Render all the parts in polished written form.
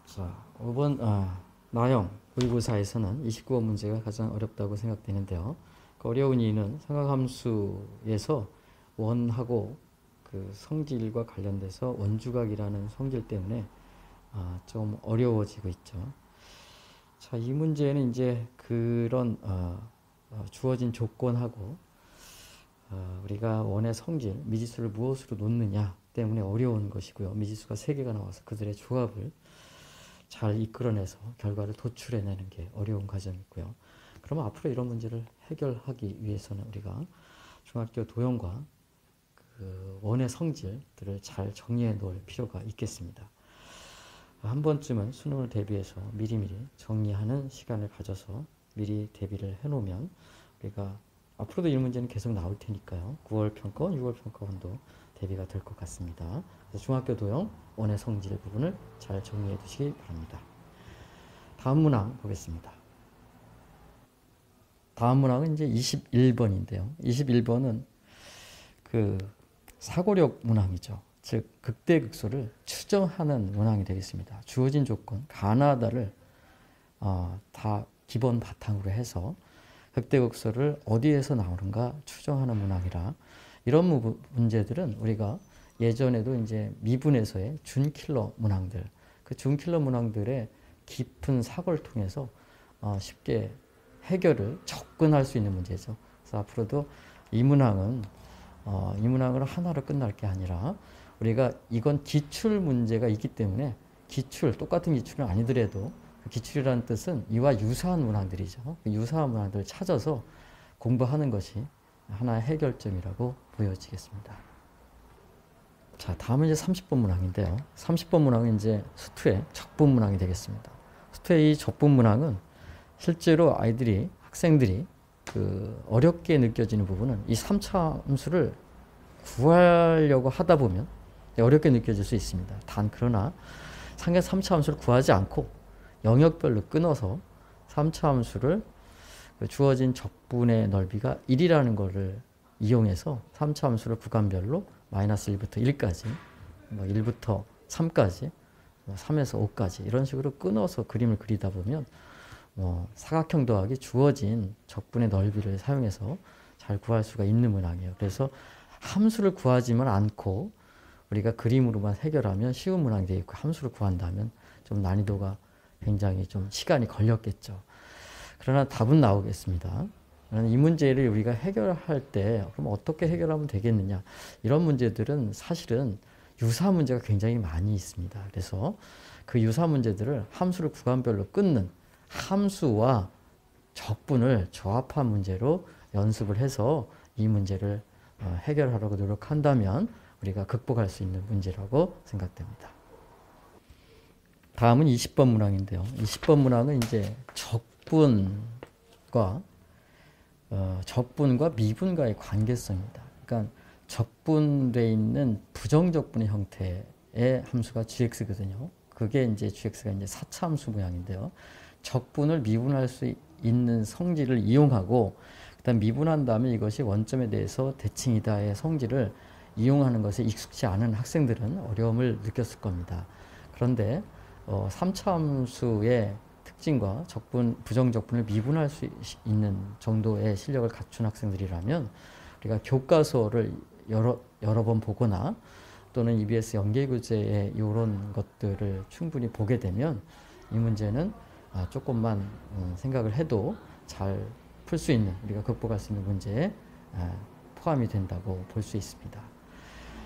자, 5번 나형 모의고사에서는 29번 문제가 가장 어렵다고 생각되는데요. 그 어려운 이유는 삼각함수에서 원하고 그 성질과 관련돼서 원주각이라는 성질 때문에 좀 어려워지고 있죠. 자, 이 문제는 이제 그런 주어진 조건하고 우리가 원의 성질, 미지수를 무엇으로 놓느냐 때문에 어려운 것이고요. 미지수가 3개가 나와서 그들의 조합을 잘 이끌어내서 결과를 도출해내는 게 어려운 과정이고요. 그러면 앞으로 이런 문제를 해결하기 위해서는 우리가 중학교 도형과 그 원의 성질들을 잘 정리해 놓을 필요가 있겠습니다. 한 번쯤은 수능을 대비해서 미리미리 정리하는 시간을 가져서 미리 대비를 해놓으면 우리가 앞으로도 이 문제는 계속 나올 테니까요. 9월 평가원, 6월 평가원도 대비가 될 것 같습니다. 그래서 중학교 도형 원의 성질 부분을 잘 정리해 두시기 바랍니다. 다음 문항 보겠습니다. 다음 문항은 이제 21번인데요. 21번은 그 사고력 문항이죠. 즉 극대극소를 추정하는 문항이 되겠습니다. 주어진 조건 가나다를 다 기본 바탕으로 해서 극대극소를 어디에서 나오는가 추정하는 문항이라 이런 문제들은 우리가 예전에도 이제 미분에서의 준킬러 문항들, 그 준킬러 문항들의 깊은 사고를 통해서 쉽게 해결을 접근할 수 있는 문제죠. 그래서 앞으로도 이 문항은 이 문항을 하나로 끝날 게 아니라 우리가 이건 기출 문제가 있기 때문에 기출, 똑같은 기출은 아니더라도 그 기출이라는 뜻은 이와 유사한 문항들이죠. 그 유사한 문항들을 찾아서 공부하는 것이 하나의 해결점이라고 보여지겠습니다. 자, 다음은 이제 30번 문항인데요. 30번 문항은 이제 수투의 적분 문항이 되겠습니다. 수투의 이 적분 문항은 실제로 학생들이 그 어렵게 느껴지는 부분은 이 3차 함수를 구하려고 하다 보면 어렵게 느껴질 수 있습니다. 단 그러나 상계 3차 함수를 구하지 않고 영역별로 끊어서 3차 함수를 주어진 적분의 넓이가 1이라는 것을 이용해서 3차 함수를 구간별로 마이너스 1부터 1까지, 1부터 3까지, 3에서 5까지 이런 식으로 끊어서 그림을 그리다 보면 사각형 더하기 주어진 적분의 넓이를 사용해서 잘 구할 수가 있는 문항이에요. 그래서 함수를 구하지만 않고 우리가 그림으로만 해결하면 쉬운 문항이 되어 있고 함수를 구한다면 좀 난이도가 굉장히 좀 시간이 걸렸겠죠. 그러나 답은 나오겠습니다. 이 문제를 우리가 해결할 때 그럼 어떻게 해결하면 되겠느냐, 이런 문제들은 사실은 유사 문제가 굉장히 많이 있습니다. 그래서 그 유사 문제들을 함수를 구간별로 끊는 함수와 적분을 조합한 문제로 연습을 해서 이 문제를 해결하려고 노력한다면 우리가 극복할 수 있는 문제라고 생각됩니다. 다음은 20번 문항인데요. 20번 문항은 이제 적분과 미분과의 관계성입니다. 그러니까 적분되어 있는 부정적분의 형태의 함수가 gx거든요. 그게 이제 gx가 이제 4차 함수 모양인데요. 적분을 미분할 수 있는 성질을 이용하고 그다음 미분한 다음에 이것이 원점에 대해서 대칭이다의 성질을 이용하는 것에 익숙치 않은 학생들은 어려움을 느꼈을 겁니다. 그런데 3차 함수의 특징과 부정적분을 미분할 수 있는 정도의 실력을 갖춘 학생들이라면 우리가 교과서를 여러 번 보거나 또는 EBS 연계교재의 이런 것들을 충분히 보게 되면 이 문제는 조금만 생각을 해도 잘 풀 수 있는, 우리가 극복할 수 있는 문제에 포함이 된다고 볼 수 있습니다.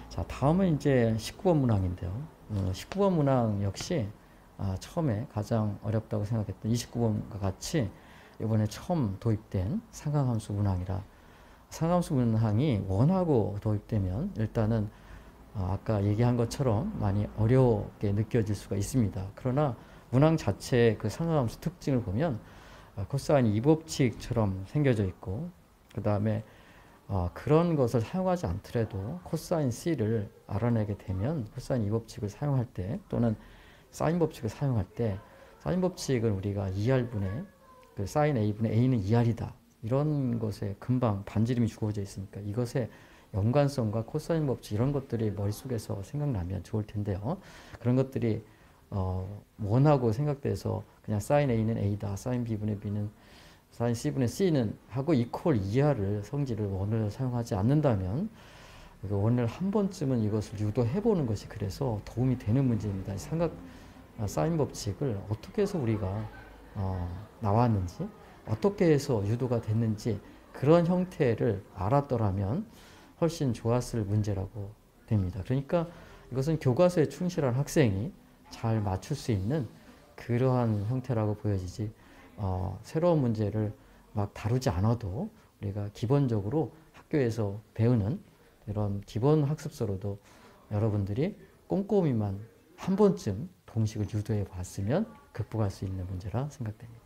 자, 다음은 이제 19번 문항인데요. 19번 문항 역시 처음에 가장 어렵다고 생각했던 29번과 같이 이번에 처음 도입된 상강함수 문항이라, 상강함수 문항이 원하고 도입되면 일단은 아까 얘기한 것처럼 많이 어렵게 느껴질 수가 있습니다. 그러나 문항 자체의 그 상강함수 특징을 보면 코사인 2법칙처럼 생겨져 있고 그 다음에 그런 것을 사용하지 않더라도 코사인 C를 알아내게 되면 코사인 2법칙을 사용할 때 또는 사인 법칙을 사용할 때 사인 법칙은 우리가 2R분의 그 사인 A분의 A는 2R이다, 이런 것에 금방 반지름이 주어져 있으니까 이것의 연관성과 코사인 법칙 이런 것들이 머릿속에서 생각나면 좋을 텐데요. 그런 것들이 원하고 생각돼서 그냥 사인 A는 A다, 사인 B분의 B는 사인 C분의 C는 하고 이퀄 이하를 성질을 원을 사용하지 않는다면 그 원을 한 번쯤은 이것을 유도해 보는 것이 그래서 도움이 되는 문제입니다. 사인 법칙을 어떻게 해서 우리가 나왔는지 어떻게 해서 유도가 됐는지 그런 형태를 알았더라면 훨씬 좋았을 문제라고 됩니다. 그러니까 이것은 교과서에 충실한 학생이 잘 맞출 수 있는 그러한 형태라고 보여지지 새로운 문제를 막 다루지 않아도 우리가 기본적으로 학교에서 배우는 이런 기본 학습서로도 여러분들이 꼼꼼히만 한 번쯤 공식을 유도해 봤으면 극복할 수 있는 문제라 생각됩니다.